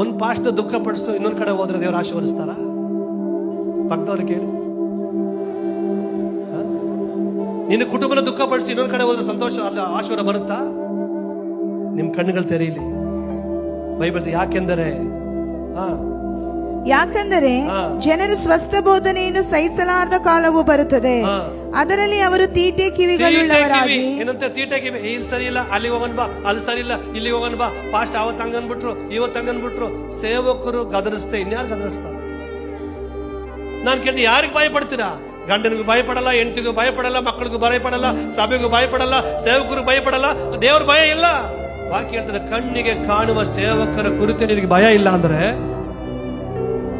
ಒಂದ್ ಪಾಸ್ಟ್ ದುಃಖ ಪಡಿಸು, ಇನ್ನೊಂದ್ ಕಡೆ ಹೋದ್ರೆ ದೇವ್ರು ಆಶೀರ್ವದಿಸ್ತಾರ? ಪಕ್ಕದವ್ರು ಕೇಳಿ. ನಿನ್ನ ಕುಟುಂಬನ ದುಃಖ ಪಡಿಸಿ ಇನ್ನೊಂದ್ ಕಡೆ ಹೋದ್ರೆ ಸಂತೋಷ ಅಲ್ಲ, ಆಶೀರ್ವಾದ ಬರುತ್ತಾ? ನಿಮ್ ಕಣ್ಣುಗಳು ತೆರೀಲಿ. ಬೈಬಲ್ ಯಾಕೆಂದರೆ ಜನರು ಸ್ವಸ್ಥ ಬೋಧನೆಯನ್ನು ಸಹಿಸಲಾರದ ಕಾಲವು ಬರುತ್ತದೆ, ಅದರಲ್ಲಿ ಅವರು ತೀಟೆ ಕಿವಿಗಳುಳ್ಳವರಾಗಿ. ಏನಂತ ತೀಟೆ ಕಿವಿ? ಇಲ್ಲಿ ಸರಿ ಇಲ್ಲ, ಅಲ್ಲಿ ಹೋಗೋಣ ಬಾ, ಅಲ್ಲಿ ಸರಿ ಇಲ್ಲ, ಇಲ್ಲಿ ಹೋಗೋಣ ಬಾ, ಫಾಸ್ಟ್ ಅವತ್ತು ಹಂಗನ್ಬಿಟ್ರು, ಇವತ್ತು ಹಂಗನ್ಬಿಟ್ರು. ಸೇವಕರು ಗದರಿಸ್ತೆ, ಇನ್ಯಾರು ಗದರಿಸ್ತಾರ? ನಾನ್ ಕೇಳ್ತೀನಿ, ಯಾರಿಗೆ ಭಯ ಪಡ್ತೀರಾ? ಗಂಡನಿಗೂ ಭಯಪಡಲ್ಲ, ಹೆಂಡತಿಗೂ ಭಯಪಡಲ್ಲ, ಮಕ್ಕಳಿಗೂ ಭಯಪಡಲ್ಲ, ಸಭೆಗೂ ಭಯಪಡಲ್ಲ, ಸೇವಕರು ಭಯಪಡಲ್ಲ, ದೇವ್ರ ಭಯ ಇಲ್ಲ. ವಾಕ್ಯ ಹೇಳ್ತಾರೆ, ಕಣ್ಣಿಗೆ ಕಾಣುವ ಸೇವಕರ ಕುರಿತು ನಿನಗೆ ಭಯ ಇಲ್ಲ ಅಂದ್ರೆ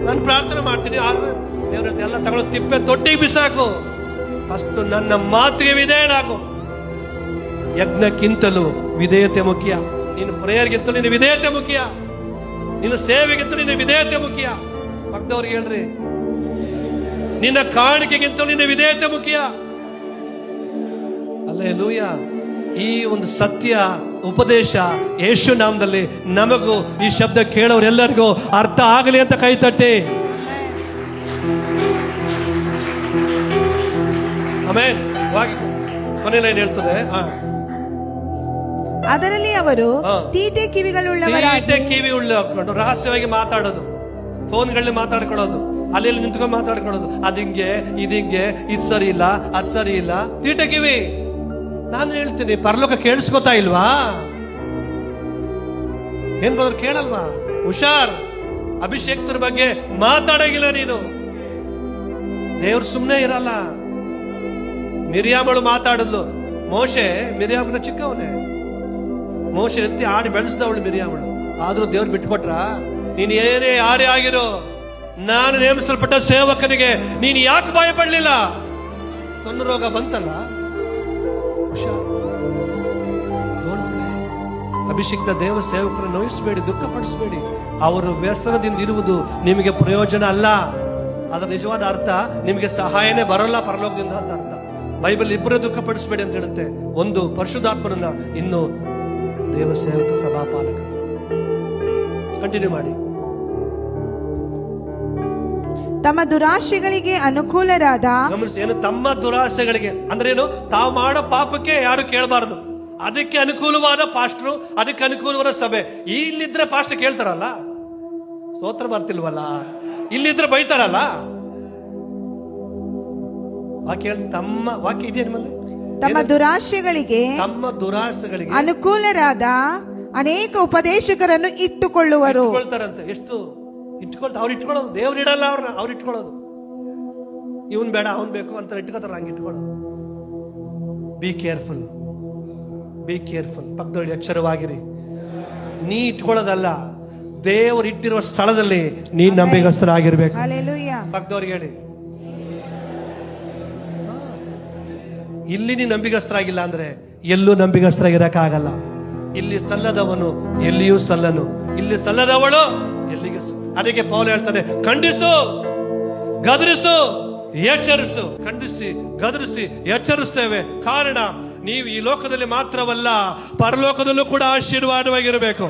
ನಾನು ಪ್ರಾರ್ಥನೆ ಮಾಡ್ತೀನಿ, ದೇವ್ರ ಎಲ್ಲ ತಗೊಳ್ಳೋ ತಿಪ್ಪೆ ತೊಟ್ಟಿಗೆ ಬಿಸಾಕು. ಫಸ್ಟ್ ನನ್ನ ಮಾತಿಗೆ ವಿಧೇಯನಾಗು. ಯಜ್ಞಕ್ಕಿಂತಲೂ ವಿಧೇಯತೆ ಮುಖ್ಯ. ನೀನು ಪ್ರೇಯರ್ಗಿಂತಲೂ ನಿನ್ನ ವಿಧೇಯತೆ ಮುಖ್ಯ. ನಿನ್ನ ಸೇವೆಗಿಂತಲೂ ನಿನ್ನ ವಿಧೇಯತೆ ಮುಖ್ಯ. ಪಕ್ಕದವ್ರಿಗೆ ಹೇಳ್ರಿ, ನಿನ್ನ ಕಾಣಿಕೆಗಿಂತಲೂ ನಿನ್ನ ವಿಧೇಯತೆ ಮುಖ್ಯ. ಹಲ್ಲೆಲೂಯ. ಈ ಒಂದು ಸತ್ಯ ಉಪದೇಶ ಯೇಸು ನಾಮದಲ್ಲಿ ನಮಗೂ ಈ ಶಬ್ದ ಕೇಳೋರೆಲ್ಲರಿಗೂ ಅರ್ಥ ಆಗಲಿ ಅಂತ ಕೈ ತಟ್ಟಿ. ಆಮೇಲೆ ಕೊನೆಯಲ್ಲಿ ಏನ್ ಹೇಳ್ತದೆ? ಅದರಲ್ಲಿ ಅವರು ತೀಟೆ ಕಿವಿಗಳುಳ್ಳವರಾಗಿ, ಕಿವಿ ಉಳ್ಳಕೊಂಡು ರಹಸ್ಯವಾಗಿ ಮಾತಾಡೋದು, ಫೋನ್ಗಳಲ್ಲಿ ಮಾತಾಡ್ಕೊಳ್ಳೋದು, ಅಲ್ಲಿ ನಿಂತ್ಕೊಂಡು ಮಾತಾಡ್ಕೊಳ್ಳೋದು, ಅದಿಂಗೆ ಇದಿಂಗೆ, ಇದು ಸರಿ ಇಲ್ಲ, ಅದು ಸರಿ ಇಲ್ಲ, ತೀಟೆ ಕಿವಿ. ನಾನು ಹೇಳ್ತೀನಿ, ಪರಲೋಕ ಕೇಳಿಸ್ಕೊತಾ ಇಲ್ವಾ? ಏನ್ ಬರೋರು ಕೇಳಲ್ವಾ? ಹುಷಾರ್, ಅಭಿಷೇಕ್ತರ ಬಗ್ಗೆ ಮಾತಾಡಂಗಿಲ್ಲ ನೀನು. ದೇವ್ರು ಸುಮ್ಮನೆ ಇರಲ್ಲ. ಮಿರಿಯಾಮಳು ಮಾತಾಡಲು, ಮೋಶೆ ಮಿರಿಯಾಮನ ಚಿಕ್ಕವನೇ, ಮೋಶೆ ಎತ್ತಿ ಆಡಿ ಬೆಳೆಸಿದವಳು ಮಿರಿಯಾಮಳು. ಆದ್ರೂ ದೇವ್ರು ಬಿಟ್ಕೊಟ್ರ? ನೀನ್ ಏನೇ ಯಾರೇ ಆಗಿರೋ, ನಾನು ನೇಮಿಸಲ್ಪಟ್ಟ ಸೇವಕನಿಗೆ ನೀನು ಯಾಕೆ ಭಯ ಪಡ್ಲಿಲ್ಲ? ತೊಂದರೆ ರೋಗ ಬಂತಲ್ಲ, ಹುಷಾರ್. ಅಭಿಷಿಕ್ತ ದೇವ ಸೇವಕರನ್ನು ನೋಯಿಸಬೇಡಿ, ದುಃಖಪಡಿಸಬೇಡಿ. ಅವರು ವ್ಯಸನದಿಂದ ಇರುವುದು ನಿಮಗೆ ಪ್ರಯೋಜನ ಅಲ್ಲ. ಅದರ ನಿಜವಾದ ಅರ್ಥ ನಿಮಗೆ ಸಹಾಯನೇ ಬರೋಲ್ಲ ಪರಲೋಕದಿಂದ ಅಂತ ಅರ್ಥ. ಬೈಬಲ್ ಇಬ್ಬರೇ ದುಃಖಪಡಿಸಬೇಡಿ ಅಂತ ಹೇಳುತ್ತೆ. ಒಂದು ಪರಿಶುದ್ಧಾತ್ಮನನ್ನ, ಇನ್ನು ದೇವ ಸೇವಕ ಸಭಾಪಾಲಕ. ಕಂಟಿನ್ಯೂ ಮಾಡಿ. ತಮ್ಮ ದುರಾಶೆಗಳಿಗೆ ಅನುಕೂಲರಾದ, ಗಮನಿಸಿ, ಏನು ತಮ್ಮ ದುರಾಸೆಗಳಿಗೆ ಅಂದ್ರೆ ಏನು? ತಾವು ಮಾಡೋ ಪಾಪಕ್ಕೆ ಯಾರು ಕೇಳಬಾರದು. ಅದಕ್ಕೆ ಅನುಕೂಲವಾದ ಪಾಸ್ಟ್ರು, ಅದಕ್ಕೆ ಅನುಕೂಲವಾದ ಸಭೆ. ಇಲ್ಲಿದ್ರೆ ಪಾಸ್ಟರ್ ಕೇಳ್ತಾರಲ್ಲ, ಸ್ತೋತ್ರ ಬರ್ತಿಲ್ವಲ್ಲ, ಇಲ್ಲಿದ್ರೆ ಬೈತಾರಲ್ಲ. ವಾಕ್ಯ ತಮ್ಮ ವಾಕ್ಯ ಇದೆ ನಿಮ್ಮಲ್ಲಿ. ತಮ್ಮ ದುರಾಶೆಗಳಿಗೆ ಅನುಕೂಲರಾದ ಅನೇಕ ಉಪದೇಶಕರನ್ನು ಇಟ್ಟುಕೊಳ್ಳುವರು. ಇಟ್ಕೊಳ್ತಾರಂತೆ. ಎಷ್ಟು ಇಟ್ಕೊಳ್ತಾರೆ? ಅವ್ರು ಇಟ್ಕೊಳ್ಳೋದು, ದೇವ್ರು ಇಡಲ್ಲ ಅವ್ರನ್ನ, ಅವ್ರು ಇಟ್ಕೊಳ್ಳೋದು. ಇವನ್ ಬೇಡ ಅವನ್ ಬೇಕು ಅಂತ ಇಟ್ಕೋತಾರ, ಹಂಗೆ ಇಟ್ಕೊಳ್ಳೋದು. Be careful, be careful. ಪಕ್ಕದೊಳಗೆ ಎಚ್ಚರವಾಗಿರಿ. ನೀ ಇಟ್ಕೊಳ್ಳೋದಲ್ಲ, ದೇವರು ಇಟ್ಟಿರುವ ಸ್ಥಳದಲ್ಲಿ ನೀ ನಂಬಿಗಸ್ತರಾಗಿರ್ಬೇಕು. ಪಕ್ಕದವ್ರಿಗೆ ಹೇಳಿ, ಇಲ್ಲಿ ನೀ ನಂಬಿಗಸ್ತರಾಗಿಲ್ಲ ಅಂದ್ರೆ ಎಲ್ಲೂ ನಂಬಿಗಸ್ತರಾಗಿರಕ್ಕಾಗಲ್ಲ. ಇಲ್ಲಿ ಸಲ್ಲದವನು ಎಲ್ಲಿಯೂ ಸಲ್ಲನು, ಇಲ್ಲಿ ಸಲ್ಲದವಳು ಎಲ್ಲಿಗೂ. ಅದಕ್ಕೆ ಪೌಲ್ ಹೇಳ್ತಾನೆ, ಖಂಡಿಸು, ಗದರಿಸು, ಎಚ್ಚರಿಸು. ಖಂಡಿಸಿ, ಗದರಿಸಿ, ಎಚ್ಚರಿಸ್ತೇವೆ. ಕಾರಣ ನೀವು ಈ ಲೋಕದಲ್ಲಿ ಮಾತ್ರವಲ್ಲ, ಪರಲೋಕದಲ್ಲೂ ಕೂಡ ಆಶೀರ್ವಾದವಾಗಿರಬೇಕು.